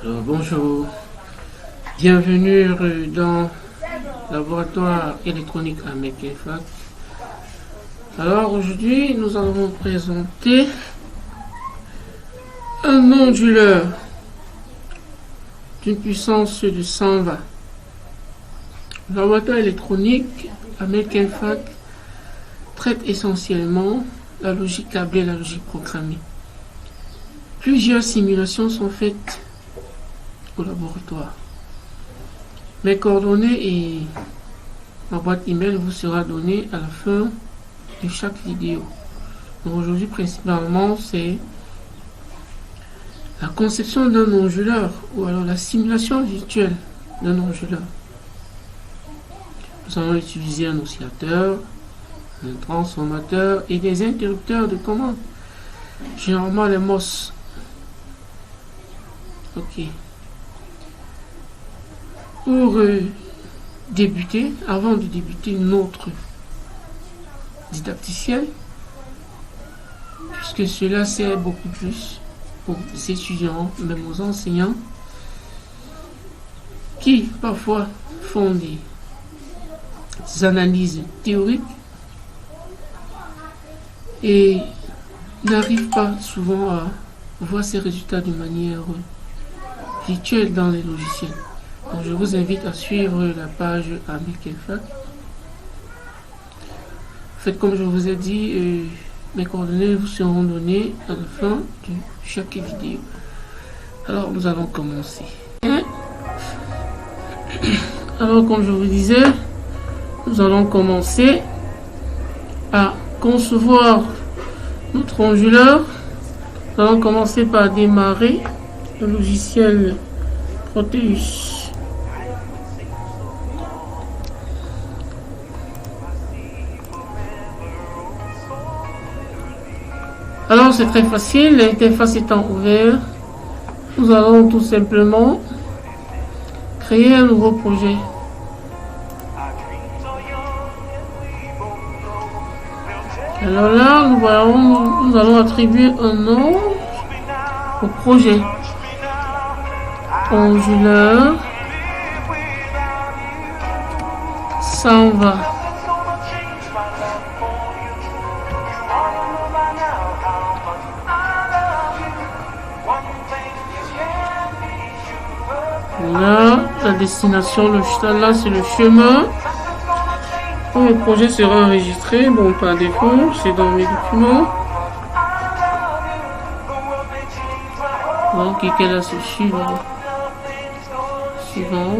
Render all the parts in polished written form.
Alors, bonjour, bienvenue dans le laboratoire électronique à Mekefac. Alors aujourd'hui, nous allons vous présenter un onduleur d'une puissance de 120. Le laboratoire électronique à Mekefac traite essentiellement la logique câblée et la logique programmée. Plusieurs simulations sont faites au laboratoire. Mes coordonnées et ma boîte email vous sera donnée à la fin de chaque vidéo. Donc aujourd'hui principalement c'est la conception d'un onduleur ou alors la simulation virtuelle d'un onduleur. Nous allons utiliser un oscillateur, un transformateur et des interrupteurs de commande. Généralement les MOS. Ok. Pour débuter, avant de débuter notre didacticiel, puisque cela sert beaucoup plus aux étudiants, même aux enseignants, qui parfois font des analyses théoriques et n'arrivent pas souvent à voir ces résultats de manière virtuelle dans les logiciels. Donc je vous invite à suivre la page à Mekefac. Faites comme je vous ai dit, mes coordonnées vous seront données à la fin de chaque vidéo. Alors nous allons commencer. Alors comme je vous disais, nous allons commencer à concevoir notre onduleur. Nous allons commencer par démarrer le logiciel Proteus. Alors c'est très facile, l'interface étant ouverte, nous allons tout simplement créer un nouveau projet. Alors là, nous allons attribuer un nom au projet. Onduleur s'en va. Là, la destination, là c'est le chemin où le projet sera enregistré. Bon, par défaut, c'est dans mes documents. Donc, quel est ce suivant? Suivant.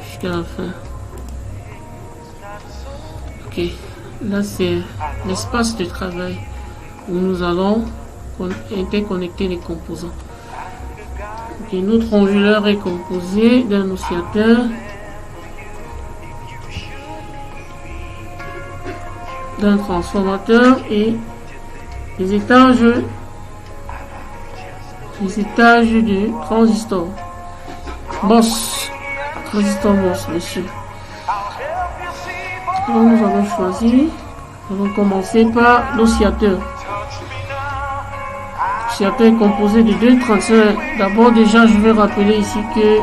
Jusqu'à la fin. Ok. Là, c'est l'espace de travail où nous allons interconnecter les composants. Okay, notre onduleur est composé d'un oscillateur, d'un transformateur et des étages de transistor. Transistor MOS, monsieur. Donc nous allons choisir, nous allons commencer par l'oscillateur. L'oscillateur est composé de deux transistors. D'abord déjà je vais rappeler ici que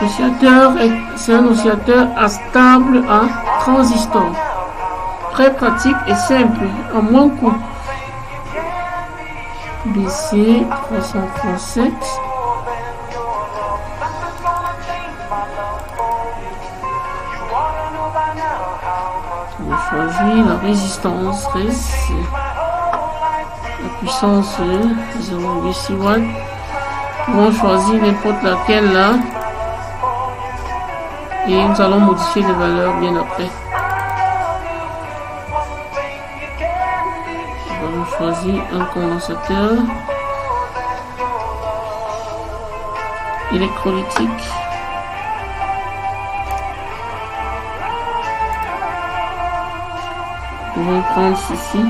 l'oscillateur c'est un oscillateur stable en transistor. Très pratique et simple, à moins coût. BC 337. On va choisir la résistance RES. La puissance 0,6 watts. Nous allons choisir n'importe laquelle là. Et nous allons modifier les valeurs bien après. Nous allons choisir un condensateur électrolytique. Nous allons prendre ceci.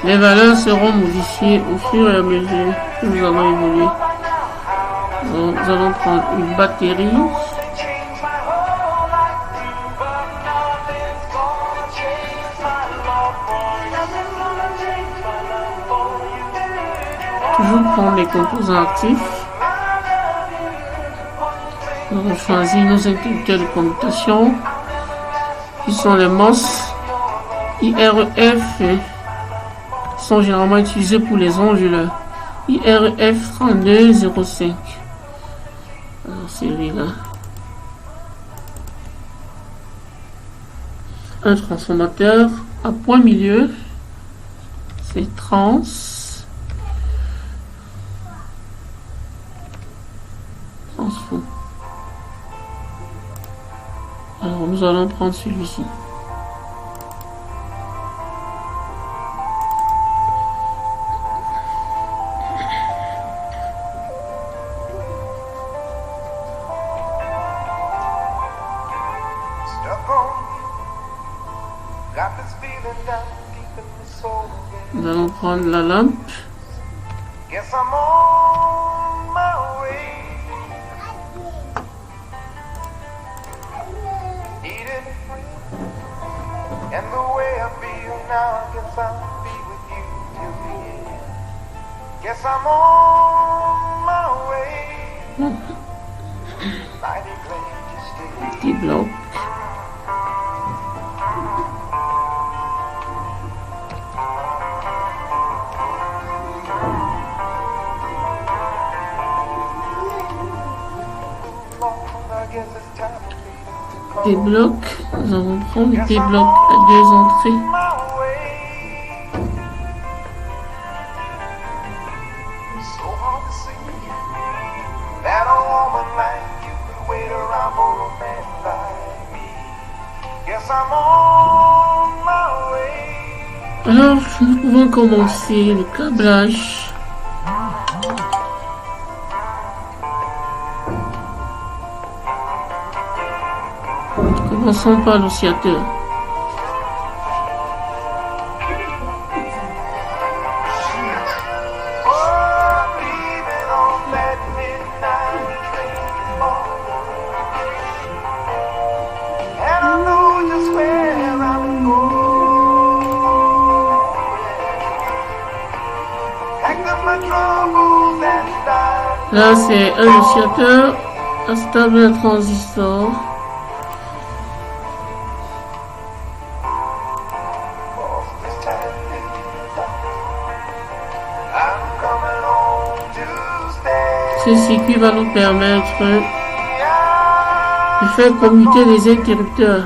Les valeurs seront modifiées au fur et à mesure que nous allons évoluer. Donc, nous allons prendre une batterie. toujours prendre les composants actifs. Nous allons choisir nos interrupteurs de commutation qui sont les MOS, IREF, qui sont généralement utilisés pour les onduleurs. IREF 3205. Alors celui-là. Un transformateur à point milieu, c'est trans. Transfo. Alors nous allons prendre celui-ci. Nous allons prendre la lampe. Petit bloc. Des blocs, nous allons prendre des blocs à 2 entrées. Alors, nous pouvons commencer le câblage. Commençons par l'oscillateur. Là, c'est un oscillateur instable un transistor. Ce circuit va nous permettre de faire commuter les interrupteurs.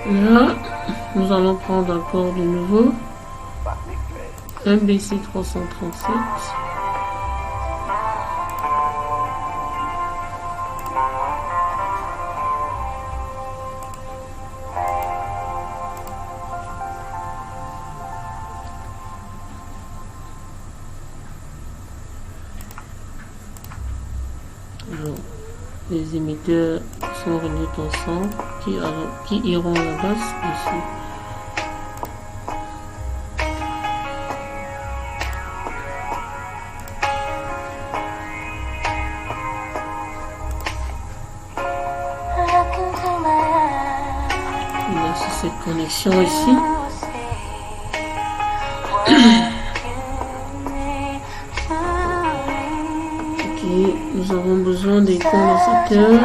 Là, nous allons prendre encore de nouveau un BC 337. Les émetteurs sont reliés ensemble qui iront à la base ici. Voici cette connexion ici. Nous avons besoin des condensateurs.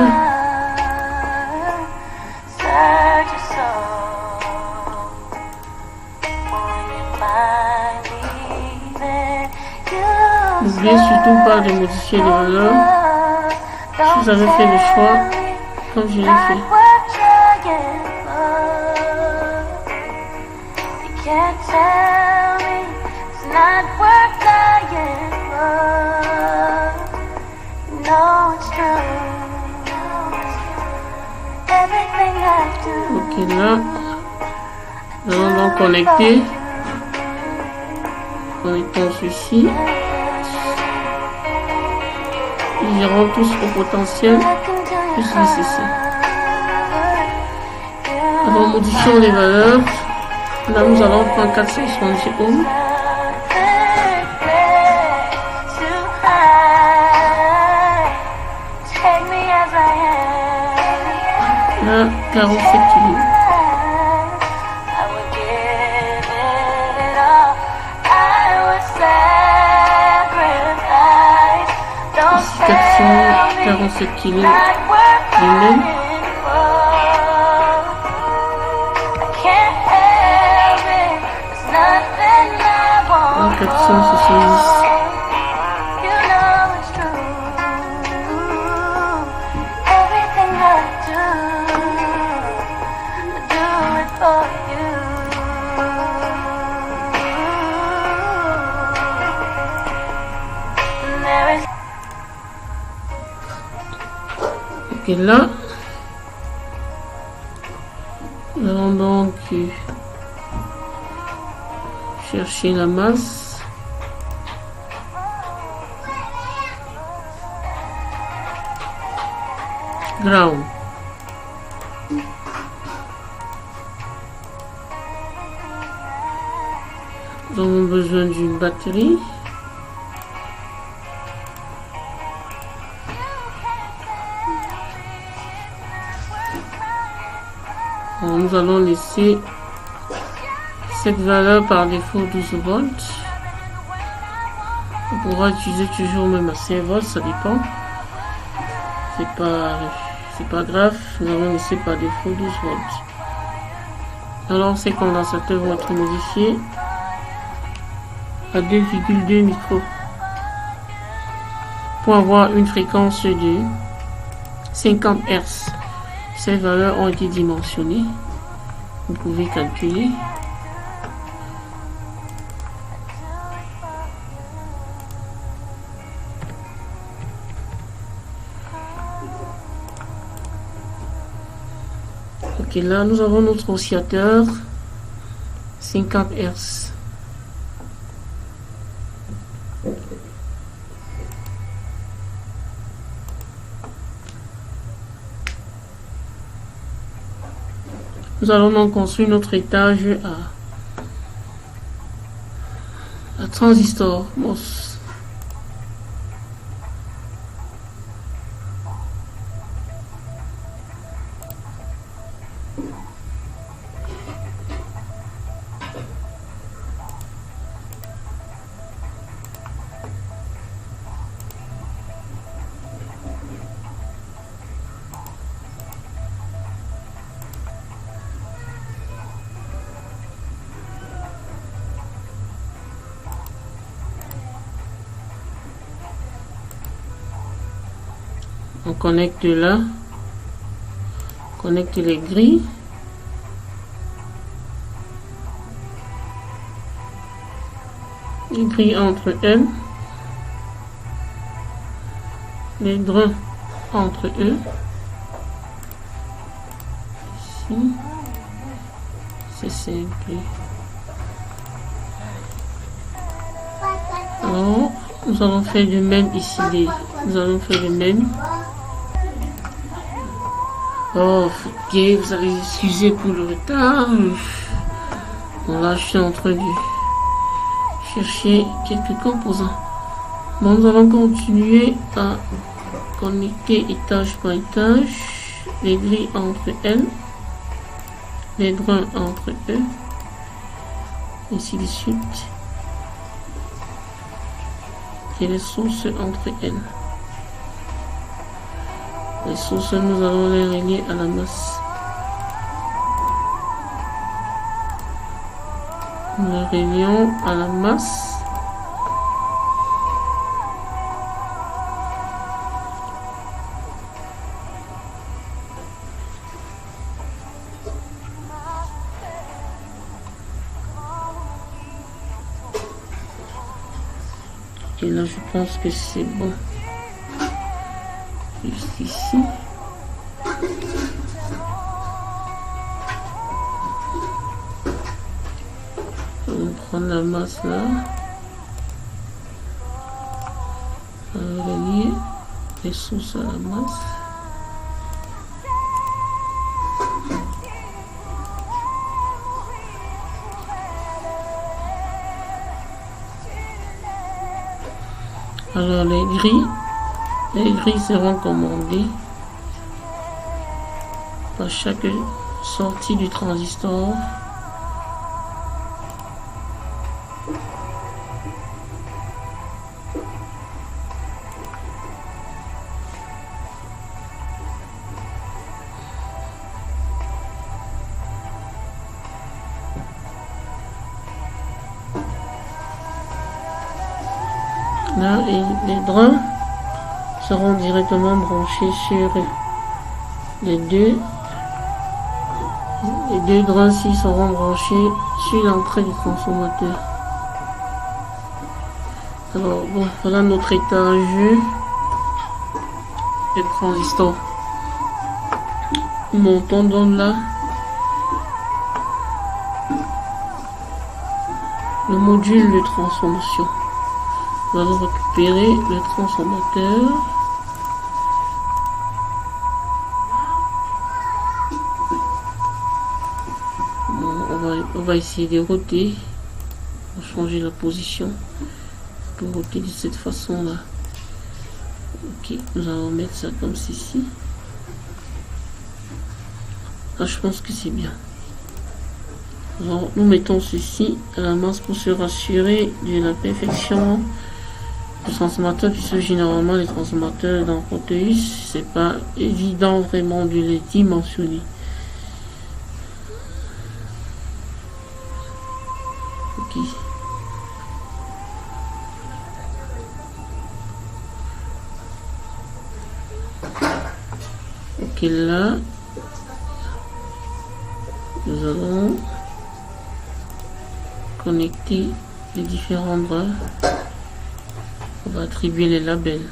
N'oubliez surtout pas de modifier les valeurs. Si vous avez fait le choix, comme je l'ai fait. Ok, là, nous allons donc connecter. Connectons ceci. Ils iront tous au potentiel plus nécessaire. Alors, modifions les valeurs. Là, nous allons prendre 470 ohms. Là, 47 kg. Ici, 447 kg. Les mêmes. Là, 470. Ok, là, nous allons donc chercher la masse. Ground. Nous avons besoin d'une batterie. Alors, nous allons laisser cette valeur par défaut 12 volts. On pourra utiliser toujours même à 5 volts, ça dépend. C'est pas grave, nous allons laisser par défaut 12 volts. Alors ces condensateurs vont être modifiés à 2,2 micros pour avoir une fréquence de 50 Hz. Ces valeurs ont été dimensionnées. Vous pouvez calculer. Ok, là nous avons notre oscillateur 50 Hz. Nous allons donc construire notre étage à transistor MOS. On connecte là, on connecte les grilles. Les grilles entre elles, les drains entre eux. Ici, c'est simple. Alors, nous allons faire le même ici. Nous allons faire le même. Oh, ok, vous allez excuser pour le retard. Bon, là, je suis en train de chercher quelques composants. Bon, nous allons continuer à connecter étage par étage, les grilles entre elles, les drains entre eux, ainsi de suite, et les sources entre elles. Les sources, nous allons les relier à la masse. Nous les relions à la masse. Et là, je pense que c'est bon. Juste ici. On va prendre la masse là. On va relier les sources à la masse. Alors les grilles seront commandées par chaque sortie du transistor. Là, et les drains seront directement branchés sur les deux drains-ci seront branchés sur l'entrée du transformateur. Alors bon, voilà notre étage des transistors. Nous montons donc là le module de transformation. Nous allons récupérer le transformateur. Bon, on va essayer de roter. On va changer la position pour roter de cette façon là. Ok, nous allons mettre ça comme ceci. Là, je pense que c'est bien. Alors, nous mettons ceci à la masse pour se rassurer de la perfection du transformateur, puisque généralement les transformateurs dans Proteus, c'est pas évident vraiment de les dimensionner. Ok. Ok, là, nous allons connecter les différents bras. On va attribuer les labels.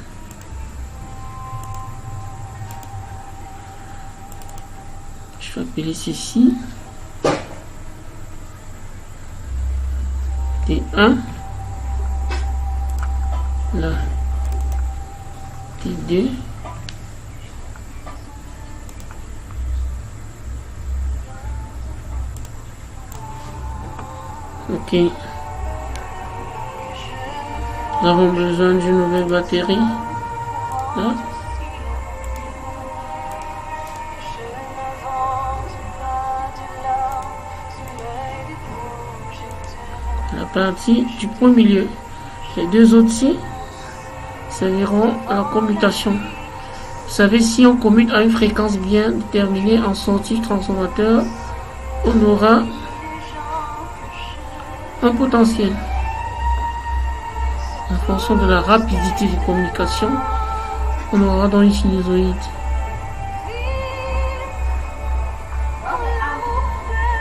Je vais appeler ceci T1, là T2, ok. Nous avons besoin d'une nouvelle batterie. Là. La partie du point milieu. Les deux autres-ci serviront à la commutation. Vous savez, si on commute à une fréquence bien déterminée en sortie du transformateur, on aura un potentiel. En fonction de la rapidité de communication, on aura dans une sinusoïde.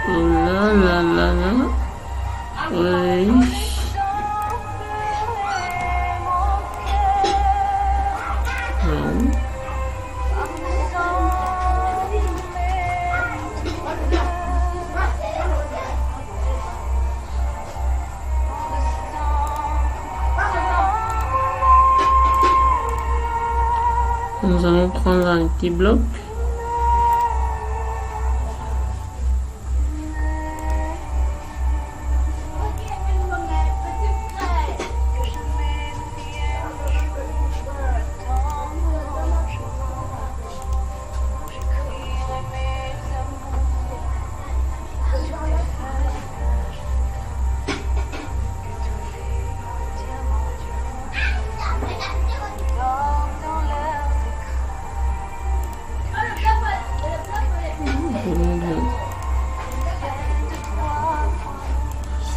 Oh là là là là. Oui. Non. Nous allons prendre un petit bloc.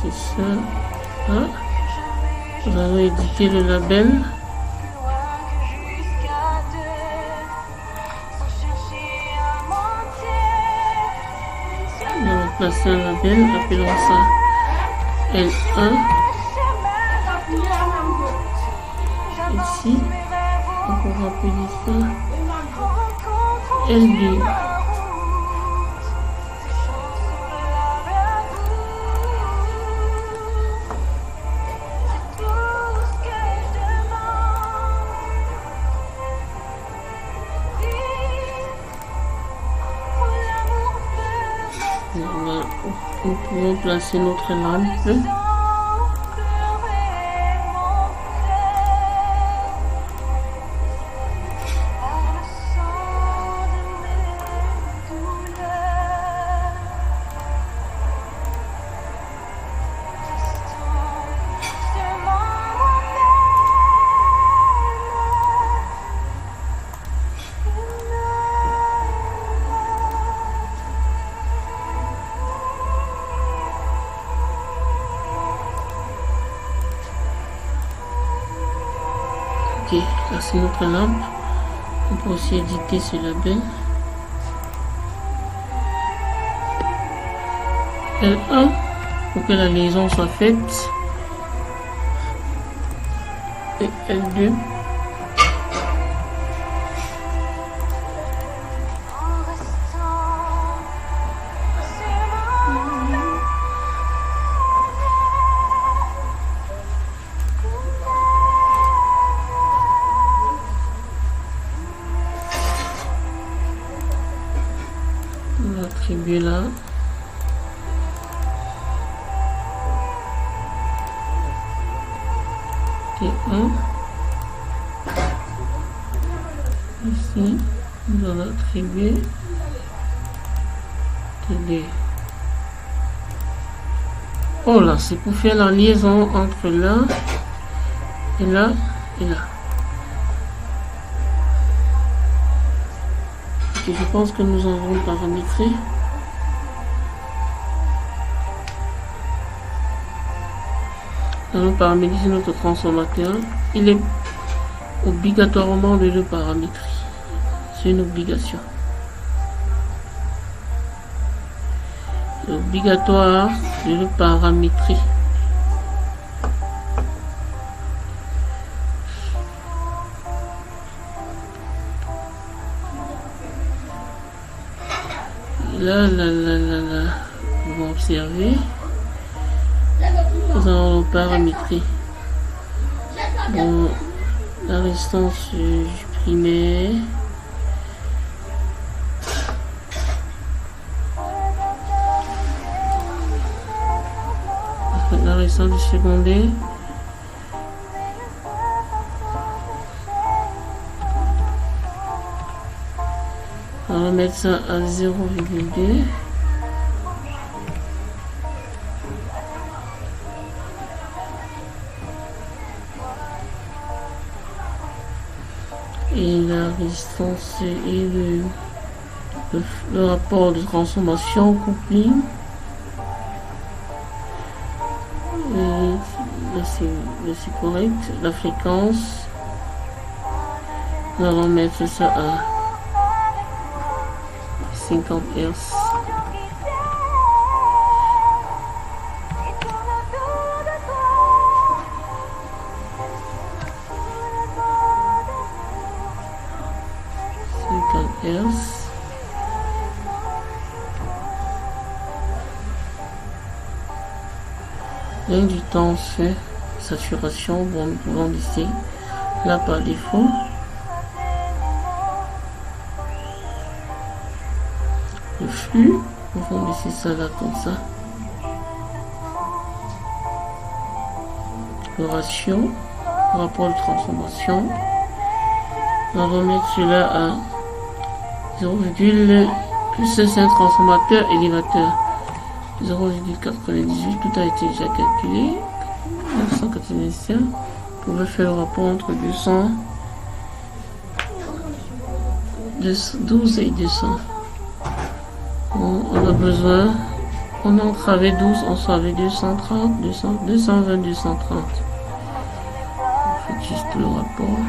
C'est ça. Ah. Nous allons éditer le label. On va placer un label, appelons ça L1. Ici, on va appeler ça L2. Nous pouvons placer notre lampe. c'est notre lampe. On peut aussi éditer ce label. L1 pour que la liaison soit faite. Et L2. On va attribuer là. T1. Ici, nous allons attribuer T2. Oh là, c'est pour faire la liaison entre là et là et là. Et je pense que nous avons paramétré. Nous allons paramétrer notre transformateur. Il est obligatoirement de le paramétrer. C'est une obligation. C'est obligatoire de le paramétrer. Là, vous allez observer. Nous allons paramétrer. Bon, la résistance du primaire. La résistance du secondaire. On va mettre ça à 0,2. Et la résistance et le rapport de transformation coupling. C'est correct. La fréquence, nous allons mettre ça à 50 Hz. Gain du temps fait saturation, bon, nous pouvons laisser là par défaut. Le flux, nous pouvons laisser ça là comme ça. Le ratio, le rapport de transformation, on va mettre cela à 0, plus c'est un transformateur élévateur. 0,98, tout a été déjà calculé. 985, vous pouvez faire le rapport entre 12 et 200. Bon, on a besoin, on a entravé 12, on savait 230, 220, 230. On fait juste le rapport.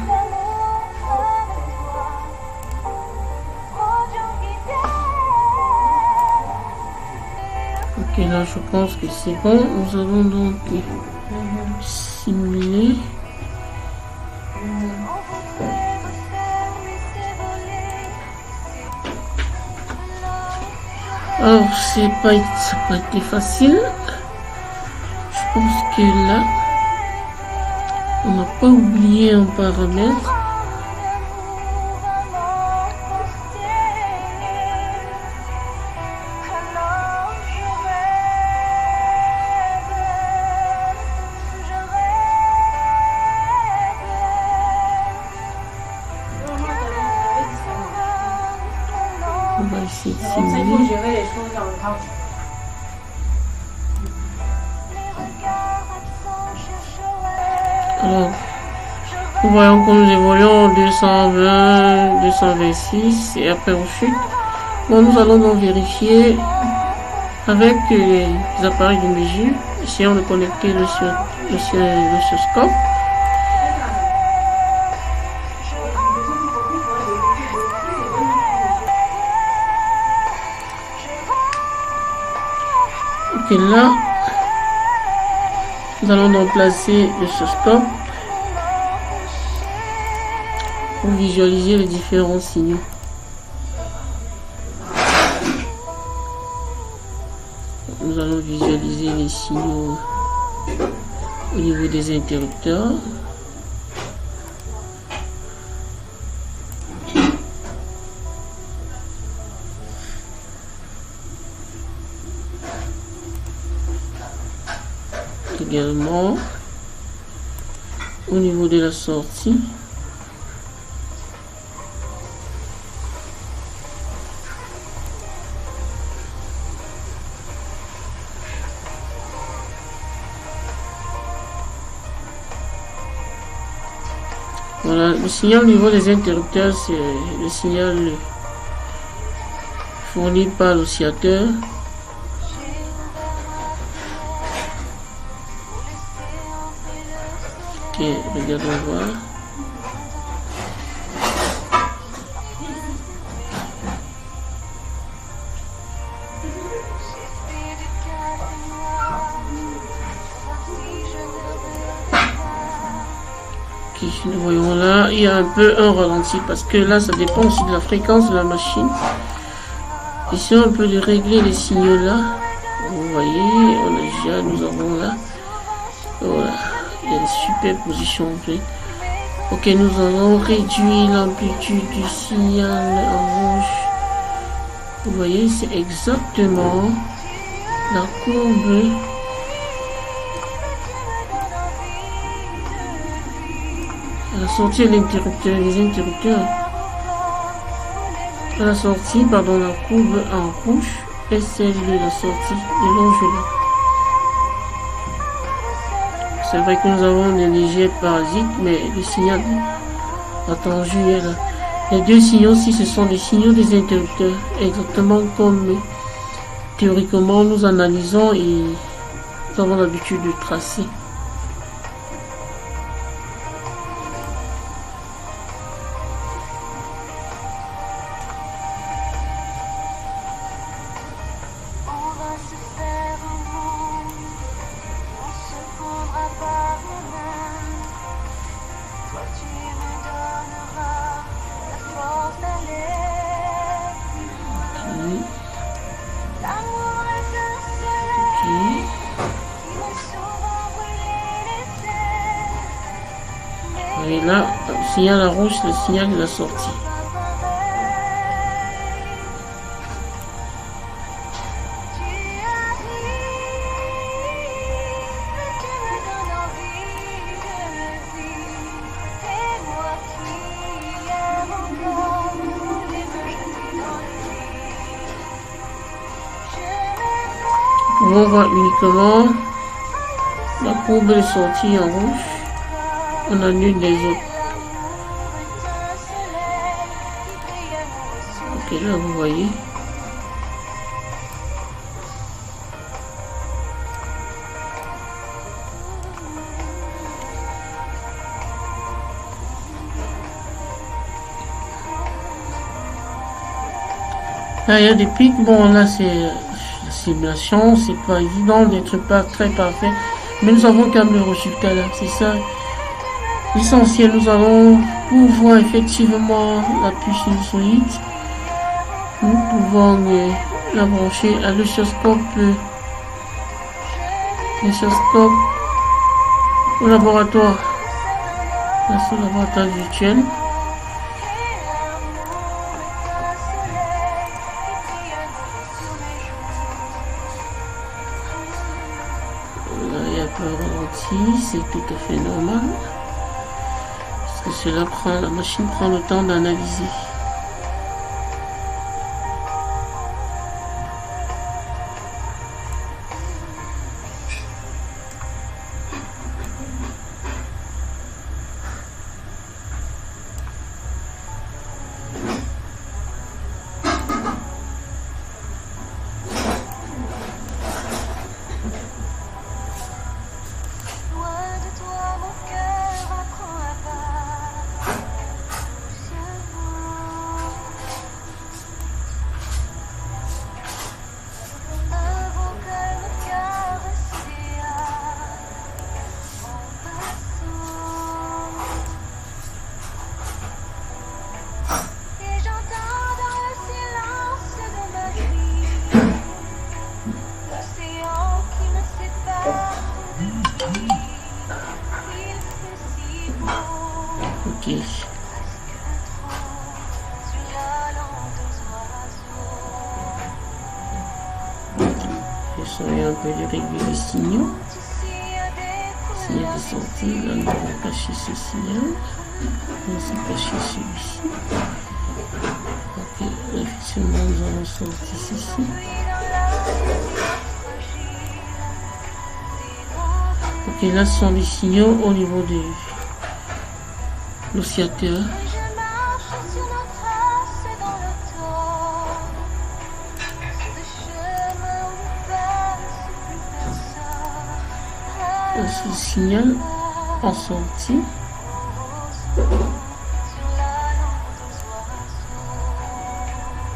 Ok, là je pense que c'est bon. Nous allons donc simuler. Alors ça n'a pas été facile. Je pense que là on n'a pas oublié un paramètre. On va essayer de simuler. Alors, nous voyons que nous évoluons 220, 226 et après on chute. Bon, nous allons donc vérifier avec les appareils de mesure. Essayons de connecter le oscilloscope. Ok, là, nous allons donc placer le oscilloscope pour visualiser les différents signaux. Nous allons visualiser les signaux au niveau des interrupteurs. Également au niveau de la sortie. Voilà, le signal au niveau des interrupteurs, c'est le signal fourni par l'oscillateur. Ok, regardons voir. Ok, nous voyons là, il y a un peu un ralenti parce que là, ça dépend aussi de la fréquence de la machine. Ici, on peut régler les signaux là. Vous voyez, on a déjà, nous avons là. Voilà. Il y a des superpositions en fait. Ok, nous allons réduire l'amplitude du signal en rouge. Vous voyez, c'est exactement la courbe à la sortie de l'interrupteur, les interrupteurs. À la sortie, pardon, la courbe en rouge est celle de la sortie de l'enjeu. C'est vrai que nous avons des légers parasites, mais le signal attendu est là. Les deux signaux-ci, ce sont des signaux des interrupteurs, exactement comme théoriquement nous analysons et nous avons l'habitude de tracer. Et là, le signal à rouge, c'est le signal de la sortie. Nous pouvons voir uniquement la courbe de sortie en rouge. On annule les autres. Ok, là vous voyez. Là il y a des pics. Bon là c'est la simulation. C'est pas évident d'être pas très parfait. Mais nous avons quand même le résultat là. C'est ça. L'essentiel, nous allons pouvoir effectivement la puce sinusoïde. Nous pouvons la brancher à l'oscilloscope au laboratoire. Là, c'est le laboratoire virtuel. Là, il y a un peu ralenti, c'est tout à fait normal. Cela prend, la machine prend le temps d'analyser. Ok. J'essaierai un peu de régler les signaux. Signal de sortie. Là, nous allons cacher ce signal. On va cacher celui-ci. Ok, effectivement, nous allons sortir ceci. Ok, là, ce sont les signaux au niveau de l'oscillateur. Ce signal en sortie.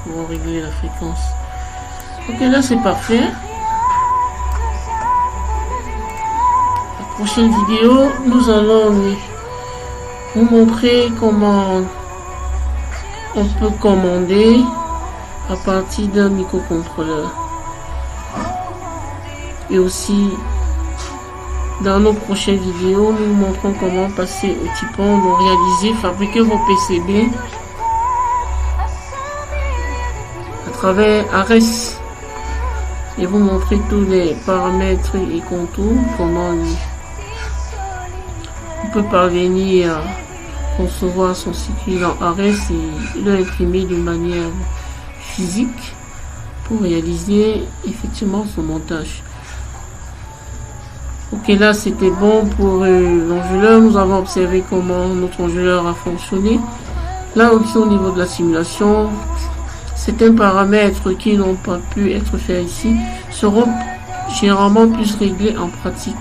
On va régler la fréquence. Ok, là c'est parfait. La prochaine vidéo, nous allons vous montrer comment on peut commander à partir d'un microcontrôleur. Et aussi, dans nos prochaines vidéos, nous vous montrons comment passer au typon, donc réaliser, fabriquer vos PCB à travers Ares et vous montrer tous les paramètres et contours, comment on peut parvenir à concevoir son circuit dans Ares et l'imprimer de manière physique pour réaliser effectivement son montage. Ok, là c'était bon pour l'enjôleur. Nous avons observé comment notre enjôleur a fonctionné. Là aussi au niveau de la simulation, certains paramètres qui n'ont pas pu être faits ici seront généralement plus réglés en pratique.